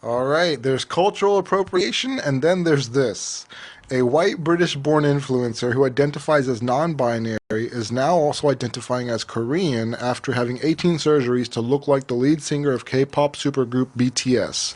All right, there's cultural appropriation, and then there's this. A white British-born influencer who identifies as non-binary is now also identifying as Korean after having 18 surgeries to look like the lead singer of K-pop supergroup BTS.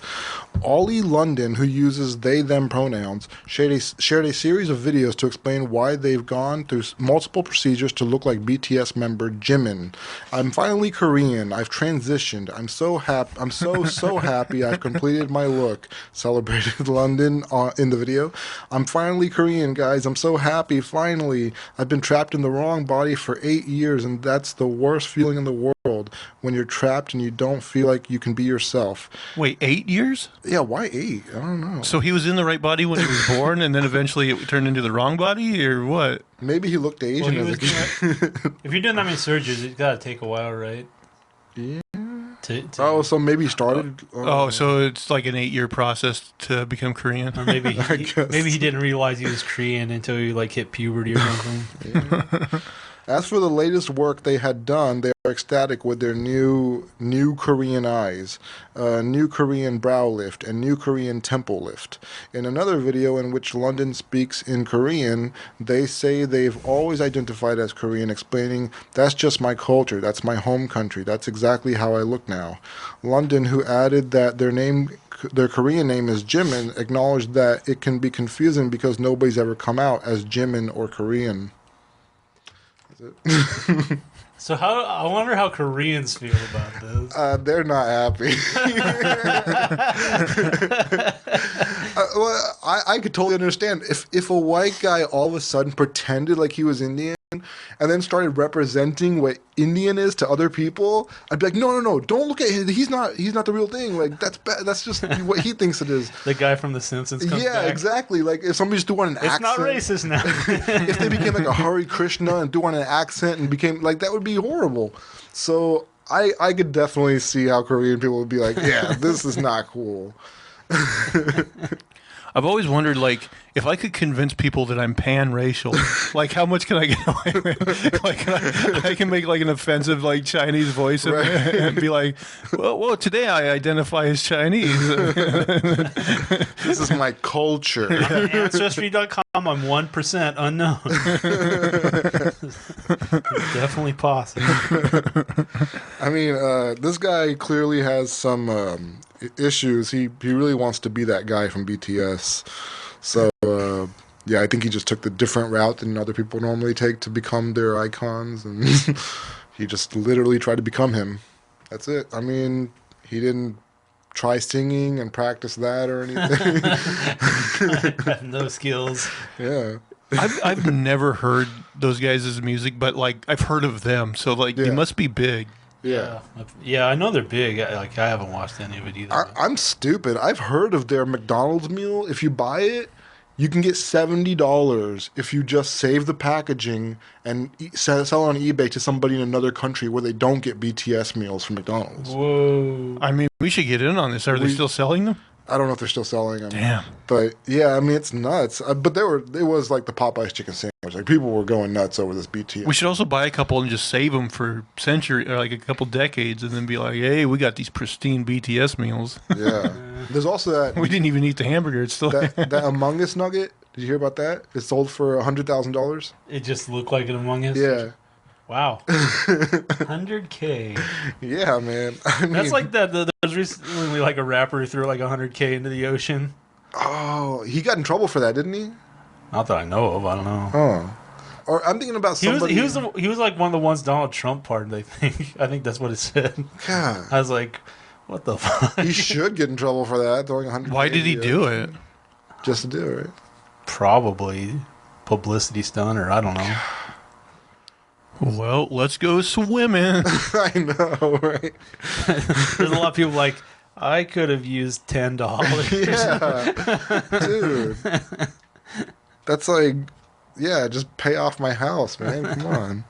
Ollie London, who uses they/them pronouns, shared a series of videos to explain why they've gone through multiple procedures to look like BTS member Jimin. I'm finally Korean. I've transitioned. I'm so happy. I'm so happy. I've completed my look. Celebrated London in the video. I'm finally Korean, guys. I'm so happy. Finally, I've been trapped in the wrong body for 8 years, and that's the worst feeling in the world. When you're trapped and you don't feel like you can be yourself. Wait, 8 years? Yeah, why 8? I don't know. So he was in the right body when he was born, and then eventually it turned into the wrong body, or what? Maybe he looked Asian as a kid. If you're doing that many surgeries, it's got to take a while, right? Yeah. Oh, so maybe he started. So it's like an 8-year process to become Korean. Or maybe he didn't realize he was Korean until he like hit puberty or something. Yeah. As for the latest work they had done, they are ecstatic with their new Korean eyes, new Korean brow lift, and new Korean temple lift. In another video in which London speaks in Korean, they say they've always identified as Korean, explaining, "That's just my culture, that's my home country, that's exactly how I look now." London, who added that their Korean name is Jimin, acknowledged that it can be confusing because nobody's ever come out as Jimin or Korean. So I wonder how Koreans feel about this. They're not happy. Well, I could totally understand if a white guy all of a sudden pretended like he was Indian and then started representing what Indian is to other people. I'd be like, no, don't look at him. He's not the real thing. Like that's bad. That's just what he thinks it is. The guy from The Simpsons comes back. Exactly. Like if somebody just doing an accent. It's not racist now. If they became like a Hare Krishna and doing an accent and became like, that would be horrible. So I could definitely see how Korean people would be like, yeah, this is not cool. I've always wondered, like, if I could convince people that I'm pan-racial, like, how much can I get away with? Like, I can make, like, an offensive, like, Chinese voice and be like, well, today I identify as Chinese. This is my culture. Ancestry.com, I'm 1% unknown. It's definitely possible. I mean, this guy clearly has some issues. He really wants to be that guy from BTS. So, yeah, I think he just took the different route than other people normally take to become their icons, and he just literally tried to become him. That's it. I mean, he didn't try singing and practice that or anything. No skills. Yeah. I've never heard those guys' music, but, like, I've heard of them, so, like, they must be big. Yeah. Yeah, I know they're big. Like, I haven't watched any of it either. I'm stupid. I've heard of their McDonald's meal. If you buy it, you can get $70 if you just save the packaging and sell it on eBay to somebody in another country where they don't get BTS meals from McDonald's. Whoa. I mean, we should get in on this. Are they still selling them? I don't know if they're still selling them. Damn. But yeah, I mean, it's nuts. But it was like the Popeyes chicken sandwich. Like, people were going nuts over this BTS. We should also buy a couple and just save them for century or like a couple decades, and then be like, "Hey, we got these pristine BTS meals." Yeah. There's also that. We didn't even eat the hamburger. It's still that Among Us nugget. Did you hear about that? It sold for $100,000. It just looked like an Among Us? Yeah. Wow. 100K. Yeah, man. I mean, that's like that. There's recently like a rapper who threw like 100K into the ocean. Oh, he got in trouble for that, didn't he? Not that I know of. I don't know. Oh. Or I'm thinking about somebody. He was like one of the ones Donald Trump pardoned, I think. I think that's what it said. God. I was like, what the fuck? He should get in trouble for that, throwing 100K. Why did he do it? Just to do it, right? Probably publicity stunt, or I don't know. Well, let's go swimming. I know, right? There's a lot of people like, I could have used $10. Yeah, dude. That's like, yeah, just pay off my house, man. Come on.